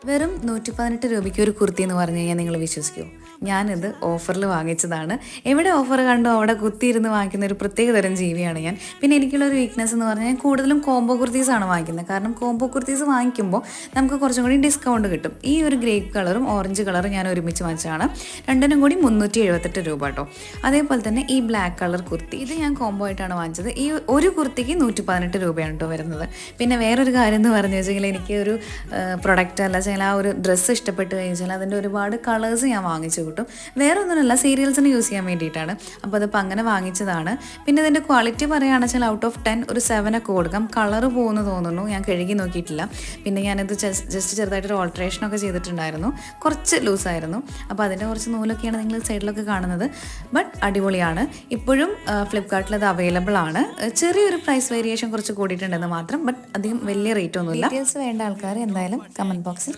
വെറും 118 രൂപയ്ക്ക് ഒരു കുർത്തി എന്ന് പറഞ്ഞു കഴിഞ്ഞാൽ നിങ്ങൾ വിശ്വസിക്കുമോ? ഞാനിത് ഓഫറിൽ വാങ്ങിച്ചതാണ്. എവിടെ ഓഫർ കണ്ടോ അവിടെ കുത്തിയിരുന്ന് വാങ്ങിക്കുന്ന ഒരു പ്രത്യേക തരം ജീവിയാണ് ഞാൻ. പിന്നെ എനിക്കുള്ളൊരു വീക്ക്നെസ് എന്ന് പറഞ്ഞാൽ ഞാൻ കൂടുതലും കോംബോ കുർത്തീസാണ് വാങ്ങിക്കുന്നത്. കാരണം കോംബോ കുർത്തീസ് വാങ്ങിക്കുമ്പോൾ നമുക്ക് കുറച്ചും കൂടി ഡിസ്കൗണ്ട് കിട്ടും. ഈ ഒരു ഗ്രേപ്പ് കളറും ഓറഞ്ച് കളറും ഞാൻ ഒരുമിച്ച് വാങ്ങിച്ചതാണ്. രണ്ടിനും കൂടി 378 രൂപ കേട്ടോ. അതേപോലെ തന്നെ ഈ ബ്ലാക്ക് കളർ കുർത്തി ഇത് ഞാൻ കോംബോ ആയിട്ടാണ് വാങ്ങിച്ചത്. ഈ ഒരു കുർത്തിക്ക് 118 രൂപയാണ് കേട്ടോ വരുന്നത്. പിന്നെ വേറൊരു കാര്യം എന്ന് പറഞ്ഞു വെച്ചെങ്കിൽ എനിക്ക് ഒരു പ്രൊഡക്റ്റ് അല്ല വെച്ചാൽ ആ ഒരു ഡ്രസ്സ് ഇഷ്ടപ്പെട്ട് കഴിഞ്ഞാൽ അതിൻ്റെ ഒരുപാട് കളേഴ്സ് ഞാൻ വാങ്ങിച്ചു കിട്ടും. വേറെ ഒന്നുമല്ല, സീരിയൽസിന് യൂസ് ചെയ്യാൻ വേണ്ടിയിട്ടാണ്. അപ്പോൾ അതിപ്പോൾ അങ്ങനെ വാങ്ങിച്ചതാണ്. പിന്നെ ഇതിൻ്റെ ക്വാളിറ്റി പറയുകയാണെന്ന് വെച്ചാൽ ഔട്ട് ഓഫ് 10 ഒരു 7 ഒക്കെ കൊടുക്കാം. കളറ് പോകുന്നു തോന്നുന്നു, ഞാൻ കഴുകി നോക്കിയിട്ടില്ല. പിന്നെ ഞാനിത് ജസ്റ്റ് ചെറുതായിട്ടൊരു ഓൾട്രേഷനൊക്കെ ചെയ്തിട്ടുണ്ടായിരുന്നു. കുറച്ച് ലൂസായിരുന്നു. അപ്പോൾ അതിൻ്റെ കുറച്ച് നൂലൊക്കെയാണ് നിങ്ങൾ സൈഡിലൊക്കെ കാണുന്നത്. ബട്ട് അടിപൊളിയാണ്. ഇപ്പോഴും ഫ്ലിപ്കാർട്ടിൽ അത് അവൈലബിൾ ആണ്. ചെറിയൊരു പ്രൈസ് വേരിയേഷൻ കുറച്ച് കൂടിയിട്ടുണ്ടെന്ന് മാത്രം. ബട്ട് അധികം വലിയ റേറ്റ് ഒന്നുമില്ല. ഡീറ്റെയിൽസ് വേണ്ട ആൾക്കാർ എന്തായാലും കമൻറ്റ് ബോക്സിൽ